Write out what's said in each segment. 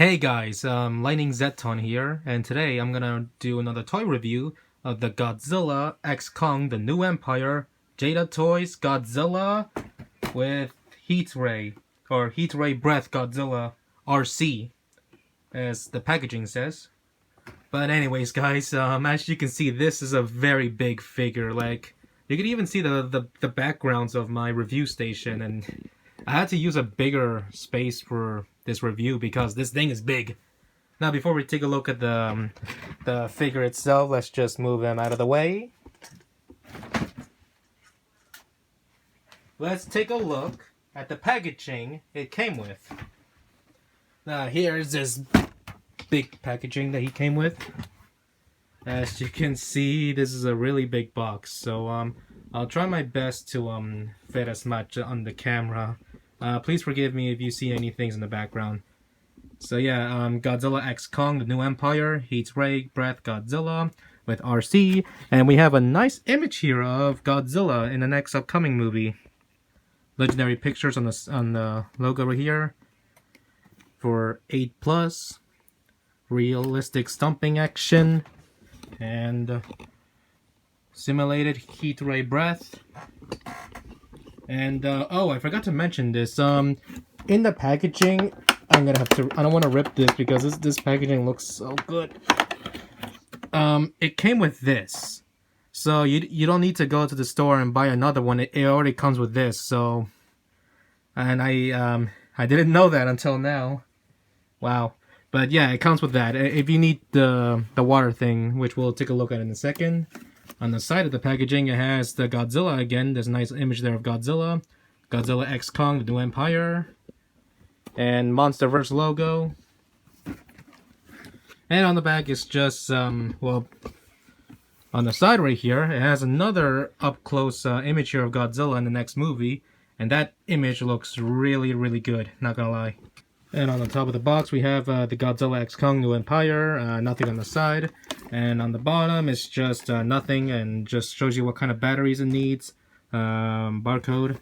Hey guys, Lightning Zeton here, and today I'm gonna do another toy review of the Godzilla X Kong The New Empire Jada Toys Godzilla with Heat Ray, or Heat Ray Breath Godzilla RC, as the packaging says. But anyways guys, as you can see, this is a very big figure. Like, you can even see the backgrounds of my review station, and I had to use a bigger space for this review because this thing is big. Now, before we take a look at the figure itself, let's just move him out of the way. Let's take a look at the packaging it came with. Now, here's this big packaging that he came with. As you can see, this is a really big box, so I'll try my best to fit as much on the camera. Please forgive me if you see any things in the background. So yeah, Godzilla X Kong The New Empire, Heat Ray Breath Godzilla with RC, and we have a nice image here of Godzilla in the next upcoming movie. Legendary pictures on the logo right here for 8+, realistic stomping action, and simulated heat ray breath. And oh, I forgot to mention this. In the packaging, I don't want to rip this because this packaging looks so good. It came with this, so you don't need to go to the store and buy another one. It already comes with this. So, and I didn't know that until now. Wow. But yeah, it comes with that. If you need the water thing, which we'll take a look at in a second. On the side of the packaging, it has the Godzilla again. There's a nice image there of Godzilla. Godzilla X Kong The New Empire. And MonsterVerse logo. And on the back is just, well, on the side right here, it has another up-close image here of Godzilla in the next movie. And that image looks really, really good, not gonna lie. And on the top of the box, we have the Godzilla X Kong New Empire, nothing on the side. And on the bottom, it's just nothing, and just shows you what kind of batteries it needs, barcode.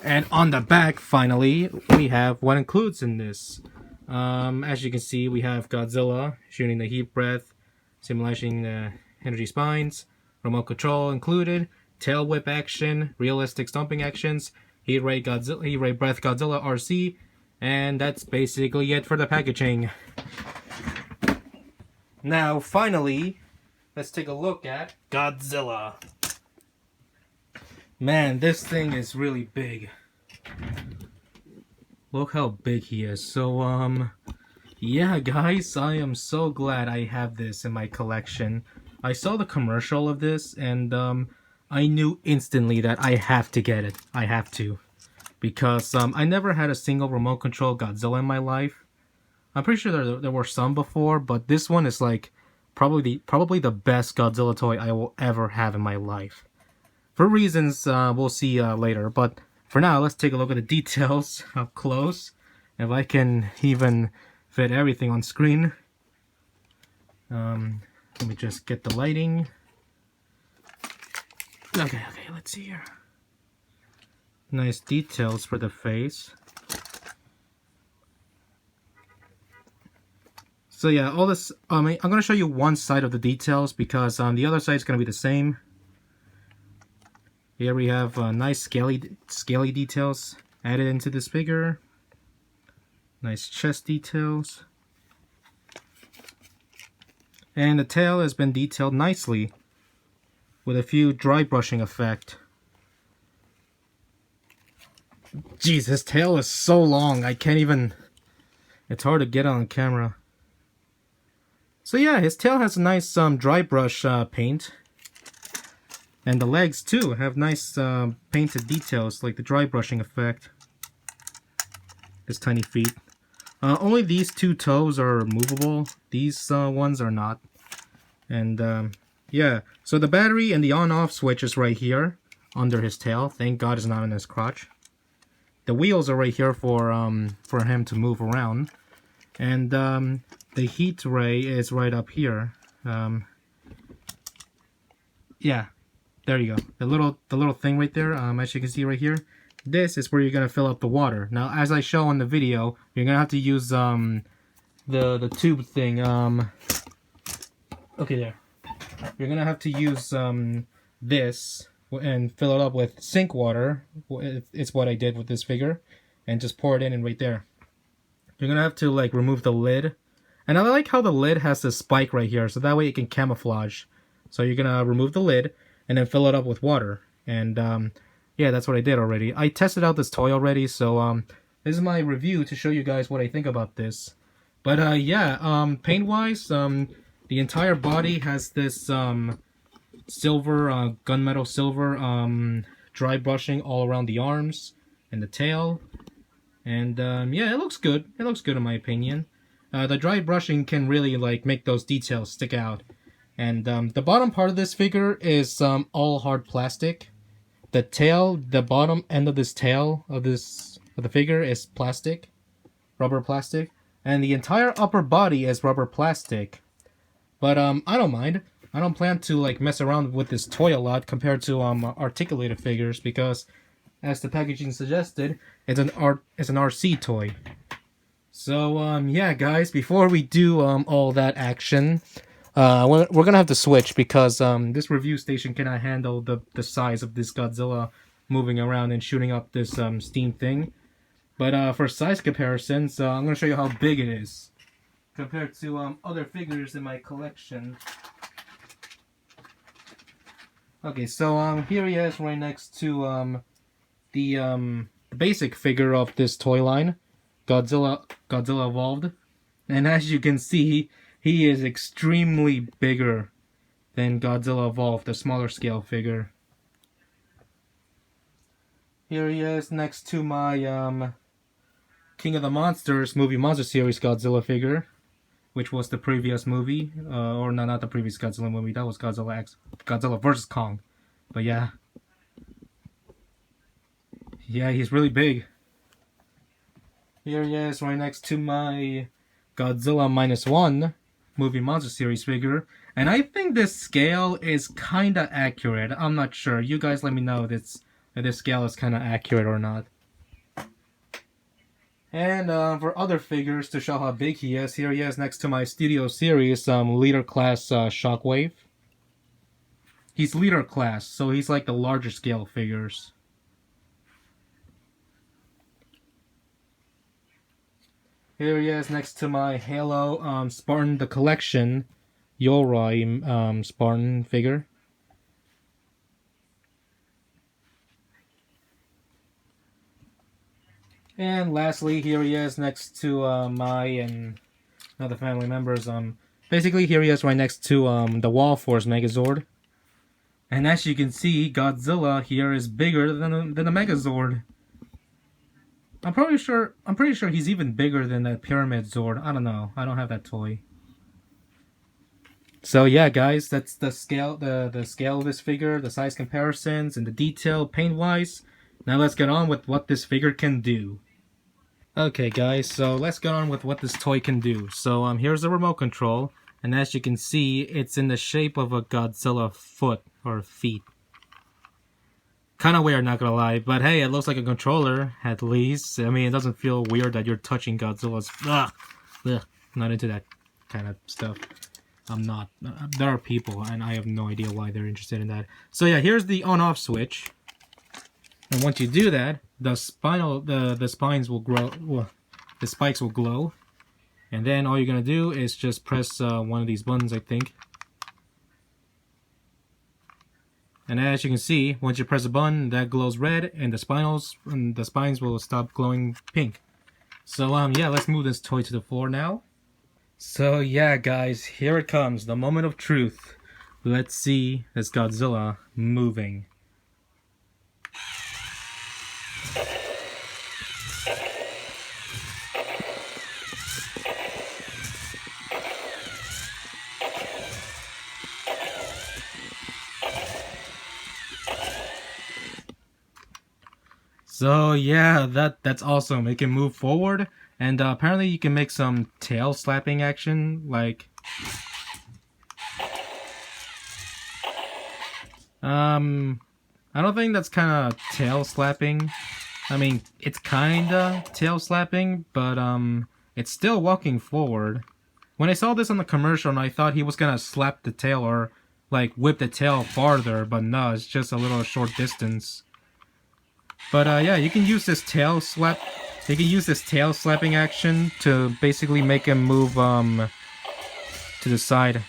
And on the back, finally, we have what includes in this. As you can see, we have Godzilla shooting the heat breath, simulating energy spines, remote control included, tail whip action, realistic stomping actions, heat ray breath Godzilla RC. And that's basically it for the packaging. Now, finally, let's take a look at Godzilla. Man, this thing is really big. Look how big he is. So, yeah, guys, I am so glad I have this in my collection. I saw the commercial of this, and I knew instantly that I have to get it. I have to. Because I never had a single remote control Godzilla in my life. I'm pretty sure there were some before, but this one is like probably the best Godzilla toy I will ever have in my life. For reasons we'll see later, but for now, let's take a look at the details up close. If I can even fit everything on screen. Let me just get the lighting. Okay, let's see here. Nice details for the face. So yeah, all this, I'm going to show you one side of the details because the other side is going to be the same. Here we have nice scaly details added into this figure. Nice chest details. And the tail has been detailed nicely with a few dry brushing effect. Jeez, his tail is so long, I can't even... It's hard to get on camera. So yeah, his tail has a nice dry brush paint. And the legs too have nice painted details, like the dry brushing effect. His tiny feet. Only these two toes are movable. These ones are not. And yeah, so the battery and the on-off switch is right here under his tail. Thank God it's not in his crotch. The wheels are right here for him to move around, and the heat ray is right up here. Yeah, there you go. The little thing right there. As you can see right here, this is where you're gonna fill up the water. Now, as I show in the video, you're gonna have to use the tube thing. Okay, there. You're gonna have to use this and fill it up with sink water. It's what I did with this figure, and just pour it in and right there. You're gonna have to like remove the lid, and I like how the lid has this spike right here, so that way it can camouflage. So you're gonna remove the lid and then fill it up with water, and yeah, that's what I did already. I tested out this toy already, so this is my review to show you guys what I think about this. But yeah, paint wise, the entire body has this silver, gunmetal silver dry brushing all around the arms and the tail. And yeah, it looks good. It looks good in my opinion. The dry brushing can really like make those details stick out. And the bottom part of this figure is all hard plastic. The tail, the bottom end of this tail of the figure is plastic, rubber plastic, and the entire upper body is rubber plastic. But I don't mind. I don't plan to like mess around with this toy a lot compared to articulated figures, because as the packaging suggested, it's an RC toy. So yeah, guys, before we do all that action, we're gonna have to switch, because this review station cannot handle the size of this Godzilla moving around and shooting up this steam thing. But for size comparisons, I'm gonna show you how big it is compared to other figures in my collection. Okay, so here he is right next to the basic figure of this toy line, Godzilla Evolved. And as you can see, he is extremely bigger than Godzilla Evolved, the smaller scale figure. Here he is next to my King of the Monsters movie Monster Series Godzilla figure, which was the previous movie, or no, not the previous Godzilla movie, that was Godzilla vs. Kong. But yeah. Yeah, he's really big. Here he is right next to my Godzilla -1 movie Monster Series figure. And I think this scale is kinda accurate. I'm not sure. You guys let me know if this scale is kinda accurate or not. And for other figures to show how big he is, here he is next to my Studio Series Leader Class Shockwave. He's Leader Class, so he's like the larger scale figures. Here he is next to my Halo Spartan the Collection Yoroi Spartan figure. And lastly, here he is next to my and other family members. Basically, here he is right next to the Wall Force Megazord. And as you can see, Godzilla here is bigger than the Megazord. I'm pretty sure he's even bigger than that Pyramid Zord. I don't know. I don't have that toy. So yeah, guys, that's the scale, the scale of this figure, the size comparisons, and the detail paint-wise. Now let's get on with what this figure can do. Okay, guys, so let's get on with what this toy can do. So here's the remote control, and as you can see, it's in the shape of a Godzilla foot or feet. Kind of weird, not gonna lie, but hey, it looks like a controller, at least. I mean, it doesn't feel weird that you're touching Godzilla's... Ugh, not into that kind of stuff. I'm not. There are people, and I have no idea why they're interested in that. So yeah, here's the on-off switch. And once you do that, the spines will grow... the spikes will glow. And then all you're gonna do is just press one of these buttons, I think. And as you can see, once you press a button, that glows red, and the spines will stop glowing pink. So yeah, let's move this toy to the floor now. So yeah, guys, here it comes, the moment of truth. Let's see this Godzilla moving. So yeah, that's awesome. It can move forward, and apparently you can make some tail slapping action, like I don't think that's kind of tail slapping. I mean, it's kinda tail slapping, but it's still walking forward. When I saw this on the commercial, and I thought he was gonna slap the tail or like whip the tail farther, but no, it's just a little short distance. But yeah, you can use this tail slap. You can use this tail slapping action to basically make him move to the side.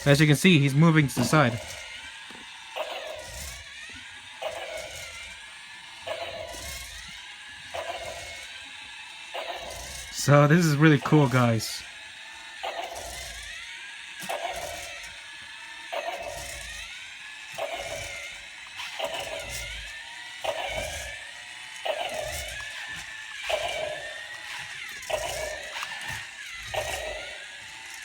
As you can see, he's moving to the side. So this is really cool, guys.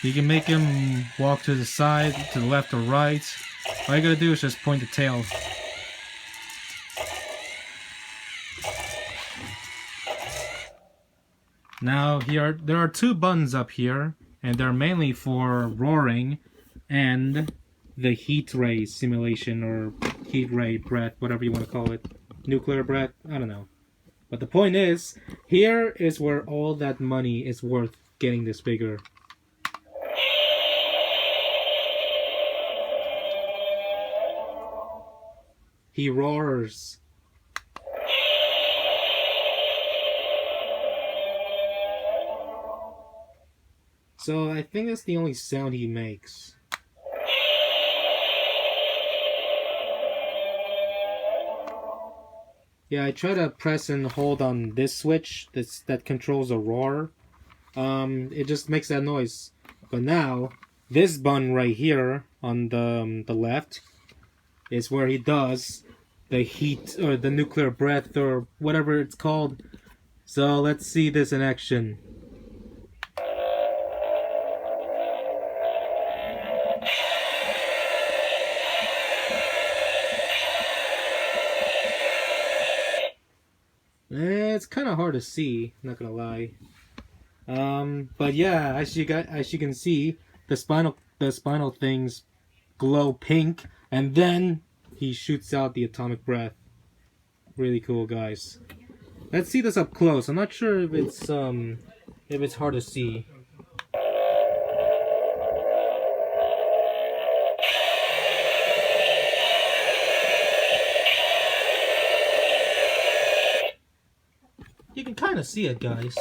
You can make him walk to the side, to the left or right. All you gotta do is just point the tail. Now there are two buttons up here, and they're mainly for roaring and the heat ray simulation, or heat ray breath, whatever you want to call it. Nuclear breath, I don't know. But the point is, here is where all that money is worth getting this figure. He roars. So I think that's the only sound he makes. Yeah, I try to press and hold on this switch that controls a roar. It just makes that noise. But now, this button right here on the left is where he does the heat or the nuclear breath or whatever it's called. So let's see this in action. It's kind of hard to see, not gonna lie. But yeah, as you can see, the spinal things glow pink, and then he shoots out the atomic breath. Really cool, guys. Let's see this up close. I'm not sure if it's hard to see. You can kind of see it, guys.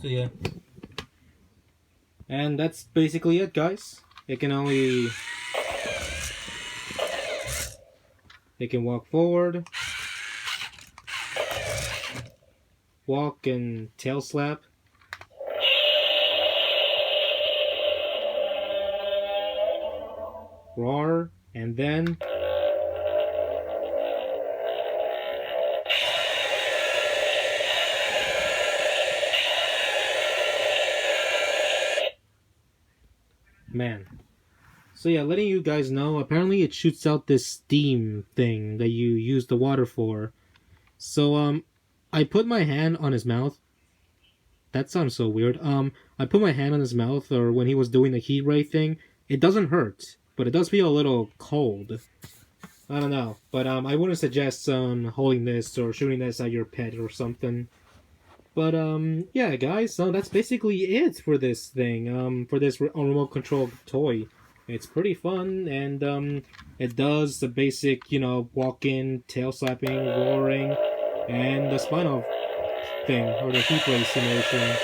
So yeah. And that's basically it, guys. It can walk forward, walk and tail slap. Roar, and then man. So yeah, letting you guys know, apparently it shoots out this steam thing that you use the water for. So I put my hand on his mouth. That sounds so weird. I put my hand on his mouth, or when he was doing the heat ray thing. It doesn't hurt, but it does feel a little cold. I don't know, but I wouldn't suggest holding this or shooting this at your pet or something. But yeah, guys, so that's basically it for this thing. For this remote control toy, it's pretty fun, and it does the basic, walking, tail slapping, roaring, and the spinal thing, or the heat ray simulation.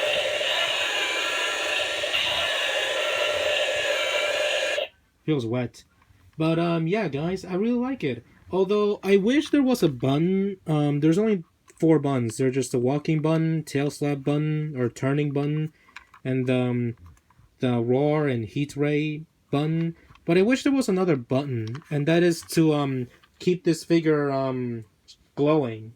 Feels wet. But yeah, guys, I really like it. Although I wish there was a button. There's only 4 buttons. They're just the walking button, tail slap button, or turning button, and the roar and heat ray button. But I wish there was another button, and that is to keep this figure glowing,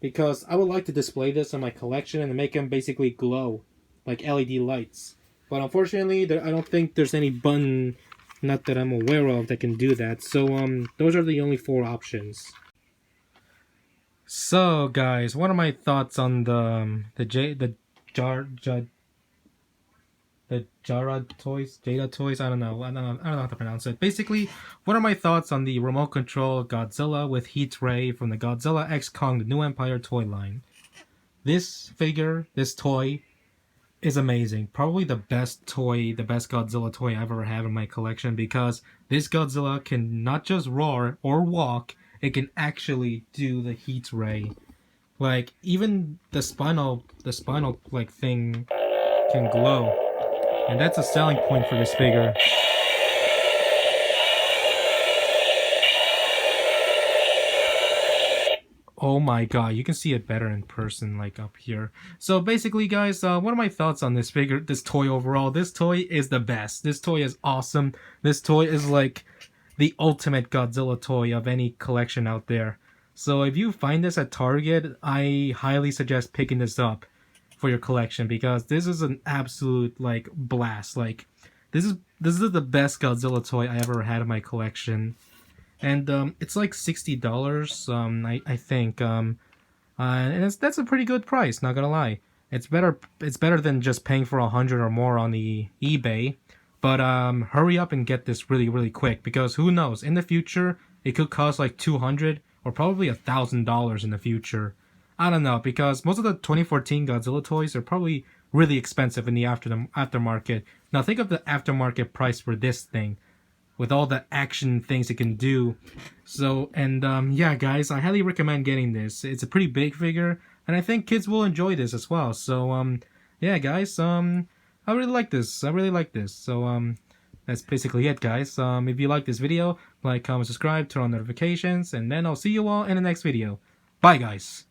because I would like to display this in my collection and make them basically glow like LED lights. But unfortunately, I don't think there's any button. Not that I'm aware of that can do that. So those are the only 4 options. So guys, what are my thoughts on the the Jada Toys. I don't know. I don't know how to pronounce it. Basically, what are my thoughts on the remote control Godzilla with Heat Ray from the Godzilla X Kong the New Empire toy line? This figure, this toy, is amazing. Probably the best toy, the best Godzilla toy I've ever had in my collection, because this Godzilla can not just roar or walk, it can actually do the Heat Ray. Like, even the spinal like thing can glow. And that's a selling point for this figure. Oh my god, you can see it better in person, like up here. So basically, guys, what are my thoughts on this figure, this toy overall? This toy is the best. This toy is awesome. This toy is like the ultimate Godzilla toy of any collection out there. So if you find this at Target, I highly suggest picking this up for your collection, because this is an absolute like blast. Like this is the best Godzilla toy I ever had in my collection. And it's like $60, I think, and that's a pretty good price. Not gonna lie, it's better than just paying for 100 or more on the eBay. But hurry up and get this really quick, because who knows, in the future it could cost like 200 or probably $1,000 in the future. I don't know, because most of the 2014 Godzilla toys are probably really expensive in the aftermarket. Now think of the aftermarket price for this thing, with all the action things it can do. So, and yeah, guys, I highly recommend getting this. It's a pretty big figure, and I think kids will enjoy this as well. So, yeah, guys, I really like this. I really like this. So, that's basically it, guys. If you like this video, like, comment, subscribe, turn on notifications, and then I'll see you all in the next video. Bye, guys.